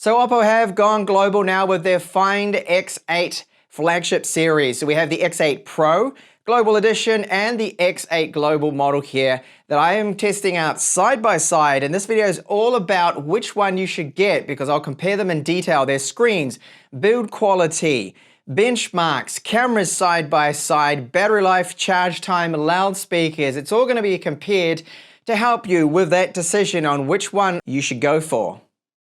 So OPPO have gone global now with their Find X8 flagship series. So we have the X8 Pro Global Edition and the X8 Global model here that I am testing out side by side. And this video is all about which one you should get because I'll compare them in detail. Their screens, build quality, benchmarks, cameras side by side, battery life, charge time, loudspeakers. It's all going to be compared to help you with that decision on which one you should go for.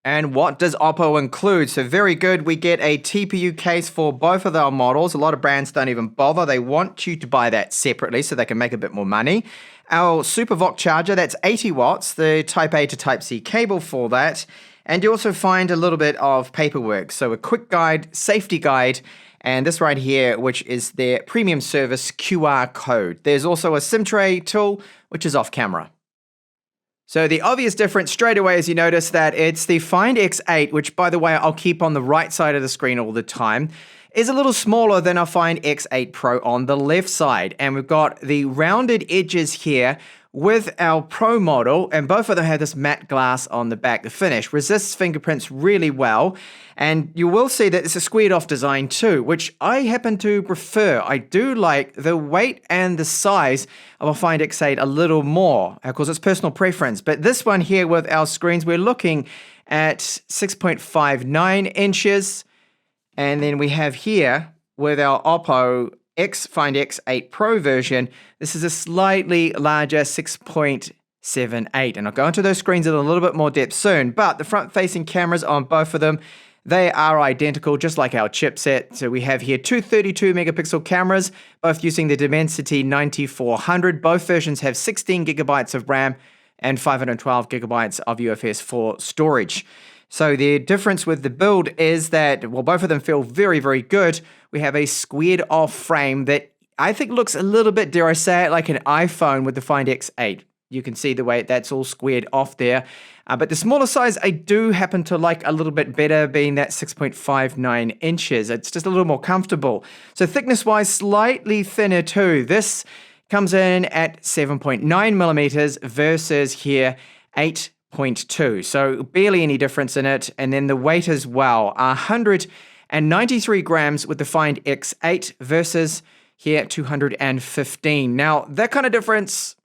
And what does OPPO include? So very good, we get a TPU case for both of our models. A lot of brands don't even bother. They want you to buy that separately so they can make a bit more money. Our SuperVOOC charger, that's 80 watts, the Type A to Type C cable for that. And you also find a little bit of paperwork. So a quick guide, safety guide, and this right here, which is their premium service QR code. There's also a SIM tray tool, which is off camera. So the obvious difference straight away is you notice that it's the Find X8, which by the way, I'll keep on the right side of the screen all the time, is a little smaller than our Find X8 Pro on the left side. And we've got the rounded edges here with our Pro model, and both of them have this matte glass on the back. The finish resists fingerprints really well, and you will see that it's a squared off design too, which I happen to prefer. I do like the weight and the size of a Find X8 a little more. Of course, it's personal preference, but this one here with our screens, we're looking at 6.59 inches, and then we have here with our OPPO Find X8 Pro version, this is a slightly larger 6.78, and I'll go into those screens in a little bit more depth soon, but the front-facing cameras on both of them, they are identical, just like our chipset. So we have here two 32 megapixel cameras, both using the Dimensity 9400. Both versions have 16 gigabytes of RAM and 512 gigabytes of UFS 4 storage. So the difference with the build is that, well, both of them feel very, very good. We have a squared off frame that I think looks a little bit, dare I say it, like an iPhone with the Find X8. You can see the way that's all squared off there. But the smaller size, I do happen to like a little bit better, being that 6.59 inches. It's just a little more comfortable. So thickness-wise, slightly thinner too. This comes in at 7.9 millimeters versus here 8.2. So barely any difference in it. And then the weight as well, 193 grams with the Find X8 versus here 215. Now, that kind of difference,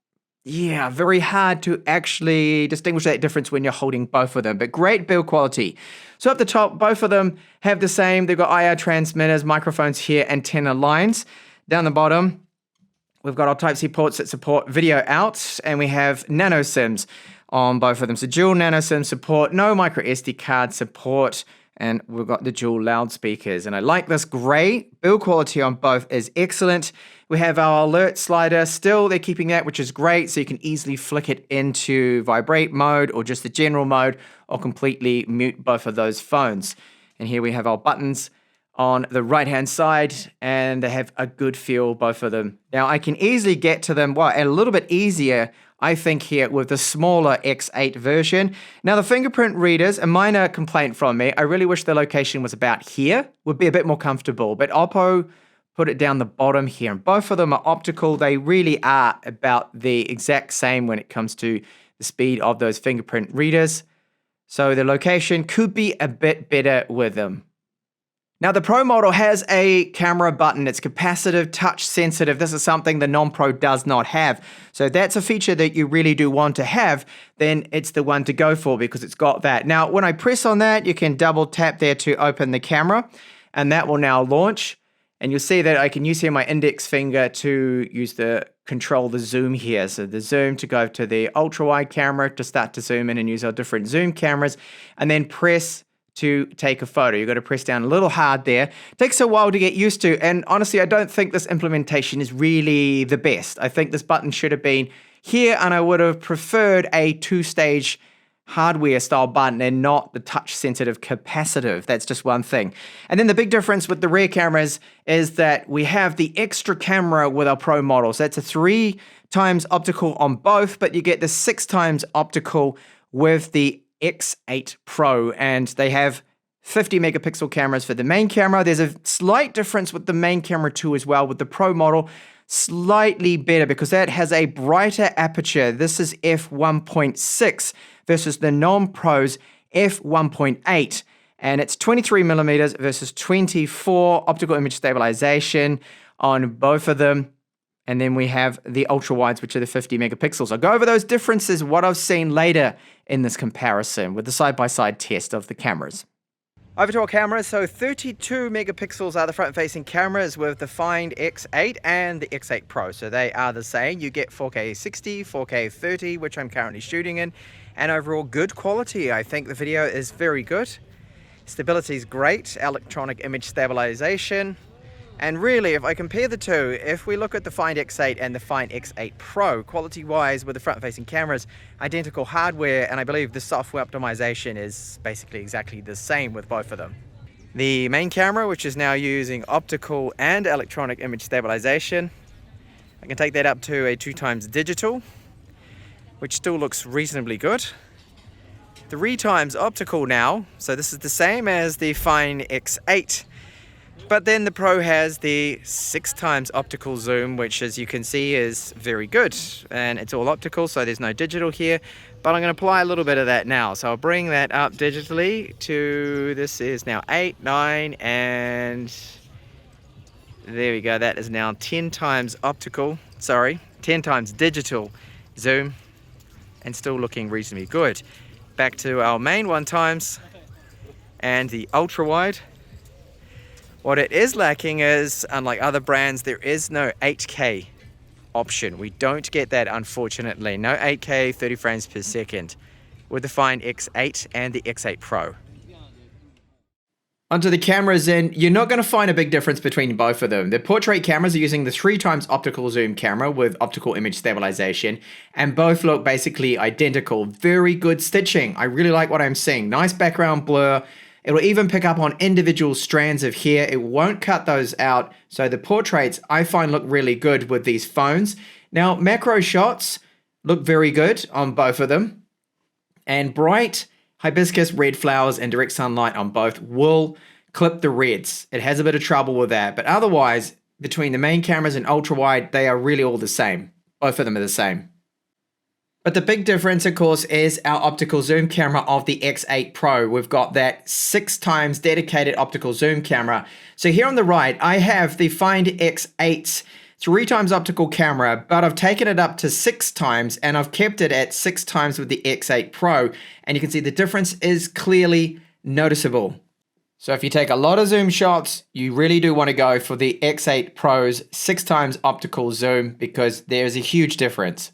yeah, very hard to actually distinguish that difference when you're holding both of them, but great build quality. So up the top, both of them have the same. They've got IR transmitters, microphones here, antenna lines. Down the bottom, we've got our Type-C ports that support video out, and we have nano SIMs on both of them. So dual nano SIM support, no micro SD card support, and we've got the dual loudspeakers. And I like this great. Build quality on both is excellent. We have our alert slider. Still, they're keeping that, which is great. So you can easily flick it into vibrate mode or just the general mode, or completely mute both of those phones. And here we have our buttons on the right-hand side, and they have a good feel, both of them. Now, I can easily get to them, well, a little bit easier, I think, here with the smaller X8 version. Now, the fingerprint readers, a minor complaint from me, I really wish the location was about here, would be a bit more comfortable, but OPPO put it down the bottom here, and both of them are optical. They really are about the exact same when it comes to the speed of those fingerprint readers. So the location could be a bit better with them. Now, the Pro model has a camera button. It's capacitive, touch sensitive. This is something the non-Pro does not have. So that's a feature that you really do want to have. Then it's the one to go for because it's got that. Now, when I press on that, you can double tap there to open the camera, and that will now launch. And you'll see that I can use here my index finger to control the zoom here. So the zoom to go to the ultra wide camera to start to zoom in and use our different zoom cameras, and then press to take a photo. You've got to press down a little hard there. It takes a while to get used to, and honestly, I don't think this implementation is really the best. I think this button should have been here, and I would have preferred a two-stage hardware style button and not the touch sensitive capacitive. That's just one thing. And then the big difference with the rear cameras is that we have the extra camera with our Pro models. That's a 3 times optical on both, but you get the 6 times optical with the X8 Pro, and they have 50 megapixel cameras for the main camera. There's a slight difference with the main camera too as well with the Pro model. Slightly better because that has a brighter aperture. This is f1.6 versus the non-Pro's f1.8. And it's 23 millimeters versus 24 optical image stabilization on both of them. And then we have the ultra wides, which are the 50 megapixels. I'll go over those differences, what I've seen later in this comparison with the side-by-side test of the cameras. Over to our cameras. So 32 megapixels are the front-facing cameras with the Find X8 and the X8 Pro. So they are the same. You get 4K 60, 4K 30, which I'm currently shooting in, and overall good quality. I think the video is very good. Stability is great, electronic image stabilization. And really, if I compare the two, if we look at the Find X8 and the Find X8 Pro, quality-wise with the front-facing cameras, identical hardware, and I believe the software optimization is basically exactly the same with both of them. The main camera, which is now using optical and electronic image stabilization, I can take that up to a 2x digital, which still looks reasonably good. 3x optical now, so this is the same as the Find X8, but then the Pro has the 6x optical zoom, which as you can see is very good, and it's all optical, so there's no digital here, but I'm going to apply a little bit of that now. So I'll bring that up digitally to, this is now 8, 9, and there we go, that is now 10x optical, 10x digital zoom, and still looking reasonably good. Back to our main 1x and the ultra wide. What it is lacking is, unlike other brands, there is no 8K option. We don't get that, unfortunately. No 8K 30 frames per second with the Find X8 and the X8 Pro. Onto the cameras, and you're not going to find a big difference between both of them. The portrait cameras are using the 3x optical zoom camera with optical image stabilization, and both look basically identical. Very good stitching. I really like what I'm seeing. Nice background blur. It will even pick up on individual strands of hair. It won't cut those out. So the portraits I find look really good with these phones. Now, macro shots look very good on both of them, and bright hibiscus red flowers and direct sunlight on both will clip the reds. It has a bit of trouble with that, but otherwise, between the main cameras and ultra wide, they are really all the same. Both of them are the same. But the big difference, of course, is our optical zoom camera of the X8 Pro. We've got that 6x dedicated optical zoom camera. So here on the right, I have the Find X8's 3x optical camera, but I've taken it up to 6x, and I've kept it at 6x with the X8 Pro. And you can see the difference is clearly noticeable. So if you take a lot of zoom shots, you really do want to go for the X8 Pro's 6x optical zoom, because there's a huge difference.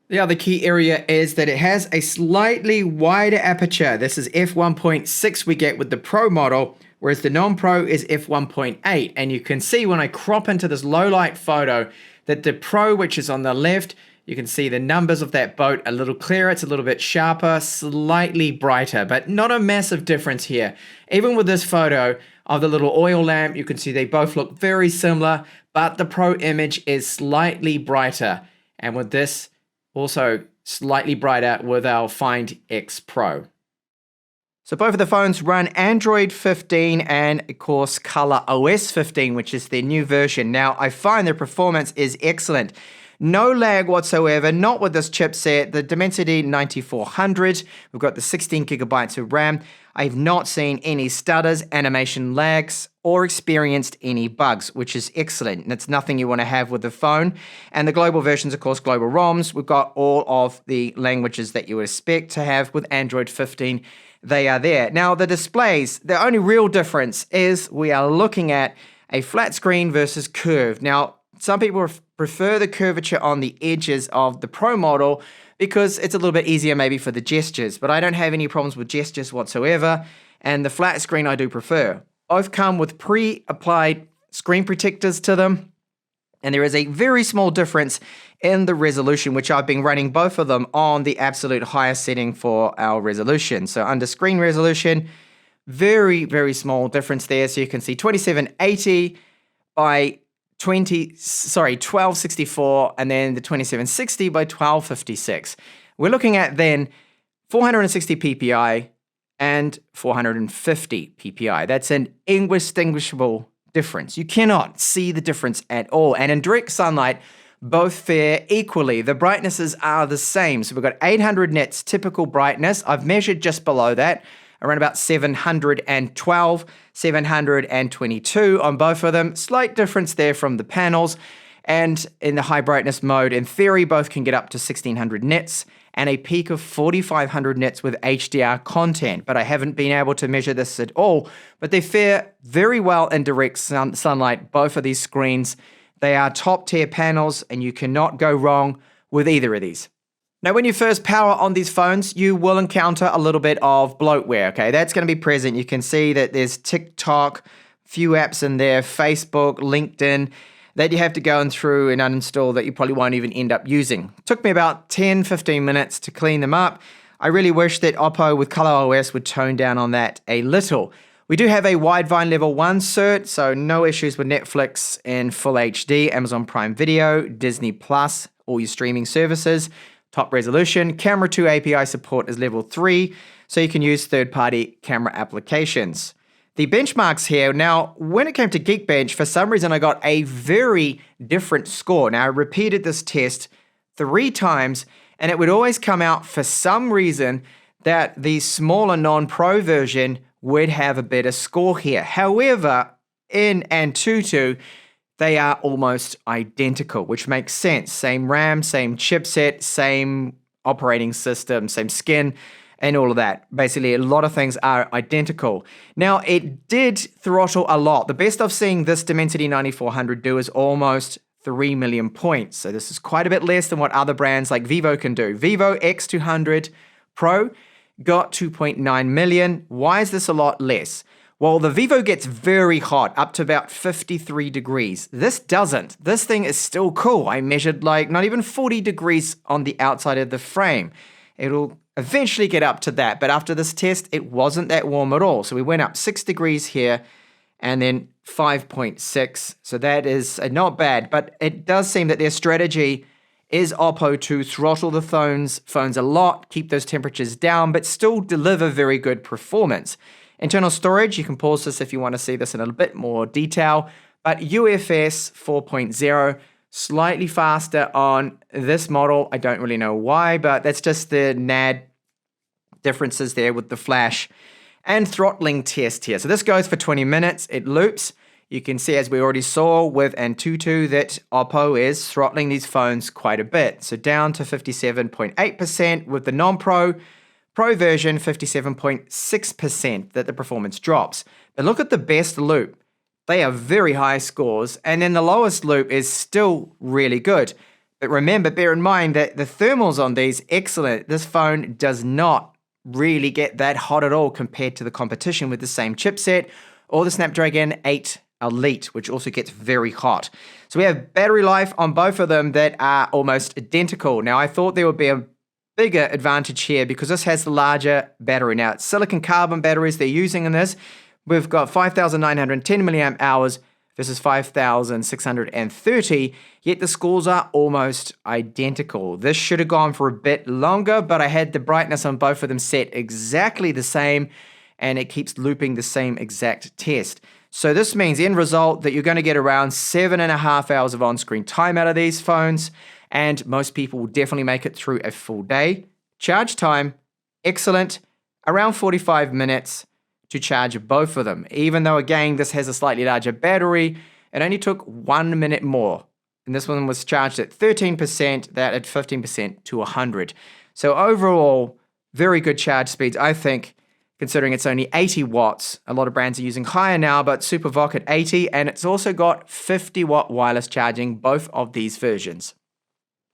The other key area is that it has a slightly wider aperture. This is f1.6 we get with the Pro model, whereas the non-Pro is f1.8. And you can see when I crop into this low light photo that the Pro, which is on the left, you can see the numbers of that boat a little clearer. It's a little bit sharper, slightly brighter, but not a massive difference here. Even with this photo of the little oil lamp, you can see they both look very similar, but the Pro image is slightly brighter. And with this, also slightly brighter with our Find X Pro. So both of the phones run Android 15 and, of course, ColorOS 15, which is their new version. Now, I find their performance is excellent. No lag whatsoever, not with this chipset. The Dimensity 9400, we've got the 16 gigabytes of RAM. I've not seen any stutters, animation lags, or experienced any bugs, which is excellent. And it's nothing you want to have with the phone. And the global versions, of course, global ROMs. We've got all of the languages that you would expect to have with Android 15. They are there. Now, the displays, the only real difference is we are looking at a flat screen versus curved. Now, some people prefer the curvature on the edges of the Pro model because it's a little bit easier maybe for the gestures, but I don't have any problems with gestures whatsoever, and the flat screen I do prefer. Both come with pre-applied screen protectors to them, and there is a very small difference in the resolution, which I've been running both of them on the absolute highest setting for our resolution. So under screen resolution, very, very small difference there. So you can see 2780 by 1264, and then the 2760 by 1256. We're looking at then 460 ppi and 450 ppi. That's an indistinguishable difference. You cannot see the difference at all. And in direct sunlight, both fare equally. The brightnesses are the same. So we've got 800 nits typical brightness. I've measured just below that, around about 712, 722 on both of them. Slight difference there from the panels. And in the high brightness mode, in theory, both can get up to 1600 nits and a peak of 4500 nits with HDR content. But I haven't been able to measure this at all. But they fare very well in direct sunlight, both of these screens. They are top tier panels and you cannot go wrong with either of these. Now, when you first power on these phones, you will encounter a little bit of bloatware, okay? That's going to be present. You can see that there's TikTok, few apps in there, Facebook, LinkedIn, that you have to go through and uninstall that you probably won't even end up using. It took me about 10-15 minutes to clean them up. I really wish that OPPO with ColorOS would tone down on that a little. We do have a Widevine Level 1 cert, so no issues with Netflix in full HD, Amazon Prime Video, Disney Plus, all your streaming services, top resolution. Camera 2 API support is Level 3, so you can use third-party camera applications. The benchmarks here, now when it came to Geekbench, for some reason I got a very different score. Now I repeated this test 3 times and it would always come out for some reason that the smaller non-pro version would have a better score here. However, in Antutu, they are almost identical, which makes sense. Same RAM, same chipset, same operating system, same skin, and all of that. Basically, a lot of things are identical. Now, it did throttle a lot. The best I've seen this Dimensity 9400 do is almost 3 million points. So this is quite a bit less than what other brands like Vivo can do. Vivo X200 Pro got 2.9 million. Why is this a lot less? Well, the Vivo gets very hot, up to about 53 degrees. This doesn't. This thing is still cool. I measured like not even 40 degrees on the outside of the frame. It'll eventually get up to that, but after this test, it wasn't that warm at all. So we went up 6 degrees here and then 5.6. So that is not bad, but it does seem that their strategy is OPPO to throttle the phones a lot, keep those temperatures down, but still deliver very good performance. Internal storage, you can pause this if you want to see this in a bit more detail, but UFS 4.0, slightly faster on this model. I don't really know why, but that's just the NAD differences there with the flash and throttling test here. So this goes for 20 minutes. It loops. You can see, as we already saw with Antutu, that OPPO is throttling these phones quite a bit. So down to 57.8% with the non-pro. Pro version, 57.6% that the performance drops. But look at the best loop. They are very high scores, and then the lowest loop is still really good. But remember, bear in mind that the thermals on these, excellent. This phone does not really get that hot at all compared to the competition with the same chipset or the Snapdragon 8 Elite, which also gets very hot. So we have battery life on both of them that are almost identical. Now, I thought there would be a bigger advantage here because this has the larger battery. Now, it's silicon carbon batteries they're using in this. We've got 5,910 milliamp hours versus 5,630, yet the scores are almost identical. This should have gone for a bit longer, but I had the brightness on both of them set exactly the same, and it keeps looping the same exact test. So this means, end result, that you're going to get around 7.5 hours of on-screen time out of these phones, and most people will definitely make it through a full day. Charge time, excellent, around 45 minutes to charge both of them. Even though, again, this has a slightly larger battery, it only took 1 minute more. And this one was charged at 13%, that at 15% to 100. So overall, very good charge speeds, I think, considering it's only 80 watts. A lot of brands are using higher now, but SuperVOOC at 80, and it's also got 50 watt wireless charging, both of these versions.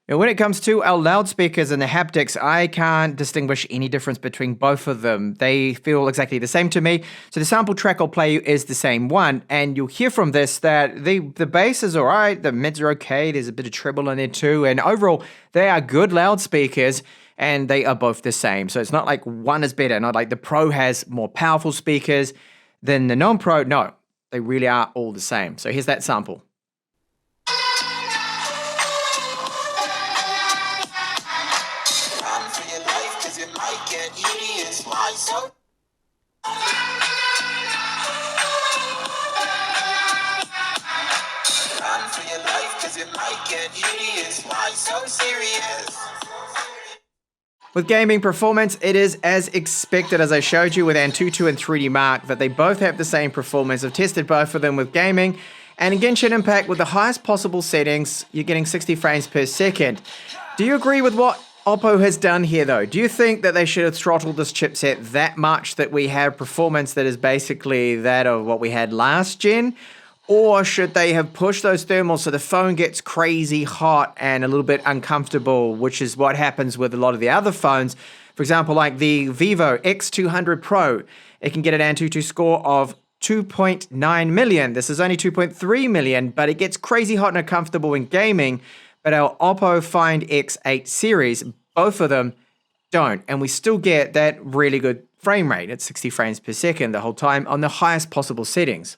Now, when it comes to our loudspeakers and the haptics, I can't distinguish any difference between both of them. They feel exactly the same to me. So the sample track I'll play you is the same one, and you'll hear from this that the bass is all right, the mids are okay, there's a bit of treble in there too, and overall, they are good loudspeakers, and they are both the same. So it's not like one is better, not like the Pro has more powerful speakers than the non-Pro. No, they really are all the same. So here's that sample. With gaming performance, it is as expected as I showed you with Antutu and 3D Mark that they both have the same performance. I've tested both of them with gaming, and in Genshin Impact with the highest possible settings, you're getting 60 frames per second. Do you agree with what OPPO has done here though? Do you think that they should have throttled this chipset that much that we have performance that is basically that of what we had last gen? Or should they have pushed those thermals so the phone gets crazy hot and a little bit uncomfortable, which is what happens with a lot of the other phones. For example, like the Vivo X200 Pro, it can get an Antutu score of 2.9 million. This is only 2.3 million, but it gets crazy hot and uncomfortable in gaming. But our OPPO Find X8 series, both of them don't. And we still get that really good frame rate at 60 frames per second the whole time on the highest possible settings.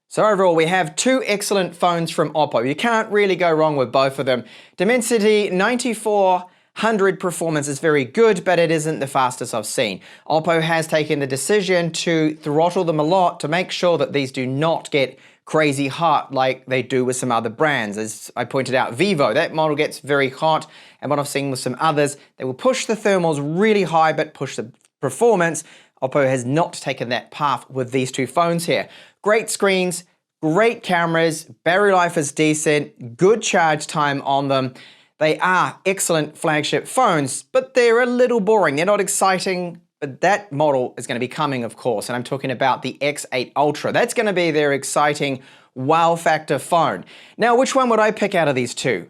So overall, we have two excellent phones from OPPO. You can't really go wrong with both of them. Dimensity 9400 performance is very good, but it isn't the fastest I've seen. OPPO has taken the decision to throttle them a lot to make sure that these do not get crazy hot like they do with some other brands. As I pointed out, Vivo, that model gets very hot, and what I've seen with some others, they will push the thermals really high but push the performance. OPPO has not taken that path with these two phones here. Great screens, great cameras, battery life is decent, good charge time on them. They are excellent flagship phones, but they're a little boring. They're not exciting, but that model is going to be coming, of course, and I'm talking about the X8 Ultra. That's going to be their exciting wow factor phone. Now, which one would I pick out of these two?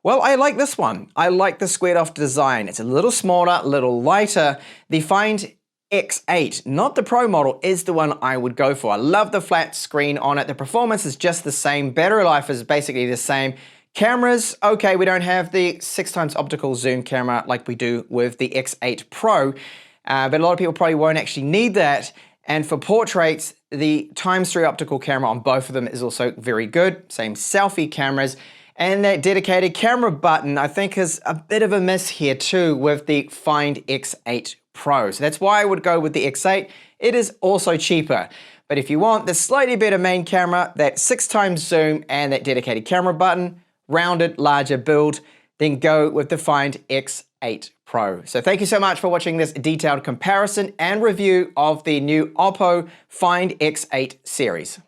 Well, I like this one. I like the squared off design. It's a little smaller, a little lighter. The Find X8, not the Pro model, is the one I would go for. I love the flat screen on it. The performance is just the same. Battery life is basically the same. Cameras, okay, we don't have the 6x optical zoom camera like we do with the X8 Pro, but a lot of people probably won't actually need that. And for portraits, the x3 optical camera on both of them is also very good. Same selfie cameras. And that dedicated camera button, I think, is a bit of a miss here too with the Find X8 Pro. So that's why I would go with the X8. It is also cheaper. But if you want the slightly better main camera, that 6x zoom and that dedicated camera button, rounded, larger build, then go with the Find X8 Pro. So thank you so much for watching this detailed comparison and review of the new OPPO Find X8 series.